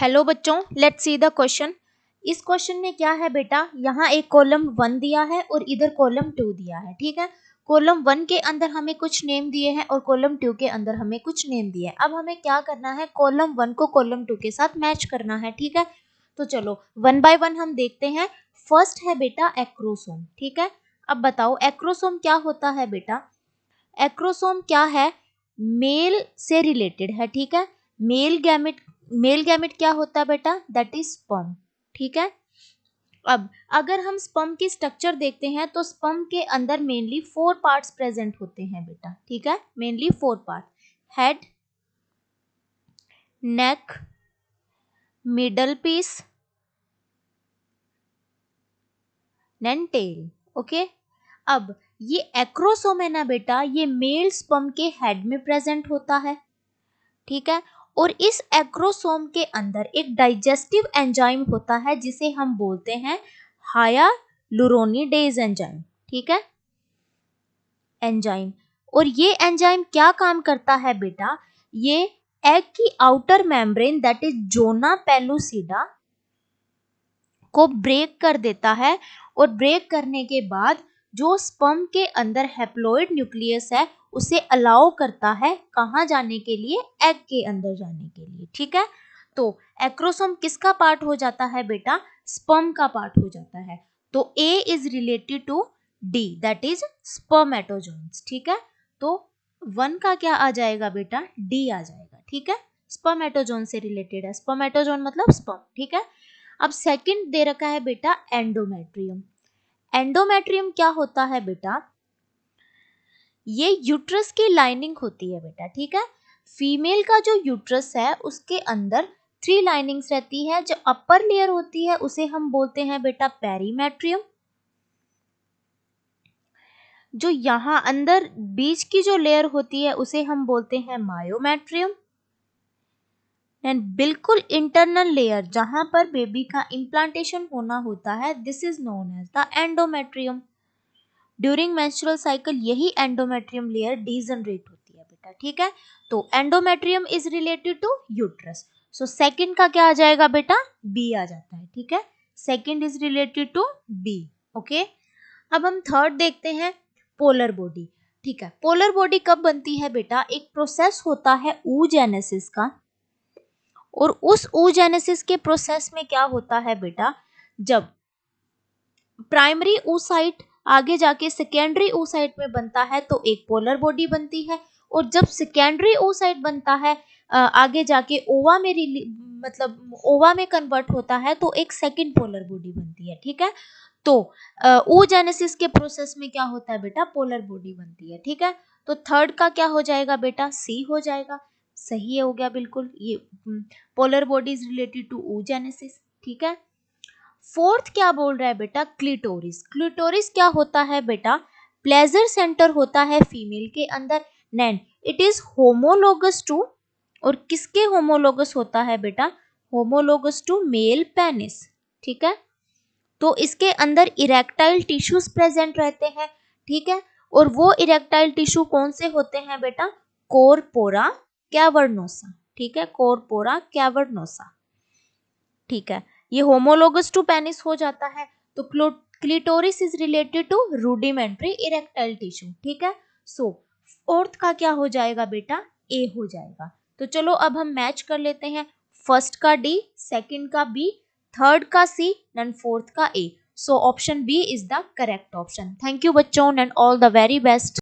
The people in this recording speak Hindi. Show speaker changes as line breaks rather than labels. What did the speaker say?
हेलो बच्चों, लेट्स सी द क्वेश्चन। इस क्वेश्चन में क्या है बेटा, यहाँ एक कॉलम 1 दिया है और इधर कॉलम 2 दिया है। ठीक है, कॉलम 1 के अंदर हमें कुछ नेम दिए हैं और कॉलम 2 के अंदर हमें कुछ नेम दिए हैं। अब हमें क्या करना है, कॉलम 1 को कॉलम 2 के साथ मैच करना है। ठीक है, तो चलो 1 बाय 1 हम देखते हैं। फर्स्ट है बेटा एक्रोसोम। ठीक है, अब बताओ एक्रोसोम क्या होता है बेटा। एक्रोसोम क्या है, मेल से रिलेटेड है। ठीक है, मेल गैमेट क्या होता है बेटा, दैट इज स्पर्म। ठीक है, अब अगर हम स्पर्म की स्ट्रक्चर देखते हैं तो स्पर्म के अंदर मेनली 4 पार्ट्स प्रेजेंट होते हैं बेटा। ठीक है, mainly 4 part, head, neck, middle piece, then tail. Okay, अब ये एक्रोसोम है ना बेटा, ये मेल स्पर्म के हेड में प्रेजेंट होता है। ठीक है, और इस एक्रोसोम के अंदर एक डाइजेस्टिव एंजाइम होता है जिसे हम बोलते हैं हायालुरोनिडेज एंजाइम। ठीक है, एंजाइम, और ये एंजाइम क्या काम करता है बेटा, ये एग की outer membrane that is zona pellucida को ब्रेक कर देता है, और ब्रेक करने के बाद जो स्पर्म के अंदर हैप्लॉइड न्यूक्लियस है उसे अलाउ करता है कहाँ जाने के लिए, एग के अंदर जाने के लिए। ठीक है, तो एक्रोसोम किसका पार्ट हो जाता है बेटा, स्पर्म का पार्ट हो जाता है। तो A is related to D that is spermatozoons. ठीक है, तो 1 का क्या आ जाएगा बेटा, डी आ जाएगा। ठीक है, स्पर्मेटोजोन से रिलेटेड है, स्पर्मेटोजोन मतलब स्पर्म। ठीक है, अब सेकंड दे रखा है बेटा एंडोमेट्रियम। एंडोमेट्रियम क्या होता है बेटा, ये यूट्रस की लाइनिंग होती है बेटा। ठीक है, फीमेल का जो यूट्रस है उसके अंदर 3 लाइनिंग्स रहती है। जो अपर लेयर होती है उसे हम बोलते हैं बेटा पेरीमेट्रियम। जो यहाँ अंदर बीच की जो लेयर होती है उसे हम बोलते हैं मायोमेट्रियम। एंड बिल्कुल इंटरनल लेयर जहां पर बेबी का इम्प्लांटेशन होना होता है, this is known as the endometrium. During menstrual cycle यही एंडोमेट्रियम लेयर डीजनरेट होती है बेटा। ठीक है, तो endometrium is related to uterus. So second का क्या आ जाएगा बेटा, बी आ जाता है। ठीक है, second is related to B. Okay, अब हम थर्ड देखते हैं, पोलर बॉडी। ठीक है, पोलर बॉडी कब बनती है बेटा, एक प्रोसेस होता है oogenesis का, और उस oogenesis के प्रोसेस में क्या होता है बेटा, जब प्राइमरी oocyte आगे जाके सेकेंडरी oocyte में बनता है तो एक पोलर बॉडी बनती है, और जब सेकेंडरी oocyte बनता है आगे जाके ओवा में मतलब ओवा में कन्वर्ट होता है तो एक सेकंड पोलर बॉडी बनती है। ठीक है, तो oogenesis के प्रोसेस में क्या होता है बेटा, पोलर बॉडी बनती है। ठीक है, तो थर्ड का क्या हो जाएगा बेटा, सी हो जाएगा। सही हो गया बिल्कुल, ये polar body is related to oogenesis। ठीक है, फोर्थ क्या बोल रहा है बेटा, क्लिटोरिस। क्लिटोरिस क्या होता है बेटा, प्लेजर सेंटर होता है फीमेल के अंदर। नैन इट इज होमोलोगस टू, और किसके होमोलोगस होता है बेटा, होमोलोगस टू मेल पेनिस। ठीक है, तो इसके अंदर इरेक्टाइल टिश्यूज प्रेजेंट रहते हैं। ठीक है, और वो इरेक्टाइल टिश्यू कौन से होते हैं बेटा, कोरपोरा कैवर्नोसा। ठीक है, कोरपोरा कैवर्नोसा। ठीक है, ये होमोलोगस टू पेनिस हो जाता है। तो clitoris is related to rudimentary erectile tissue. ठीक है, सो फोर्थ का क्या हो जाएगा बेटा, ए हो जाएगा। तो चलो अब हम मैच कर लेते हैं, फर्स्ट का डी, सेकंड का बी, थर्ड का सी, एंड फोर्थ का A. So option B is the correct option. Thank you बच्चों and all the very best.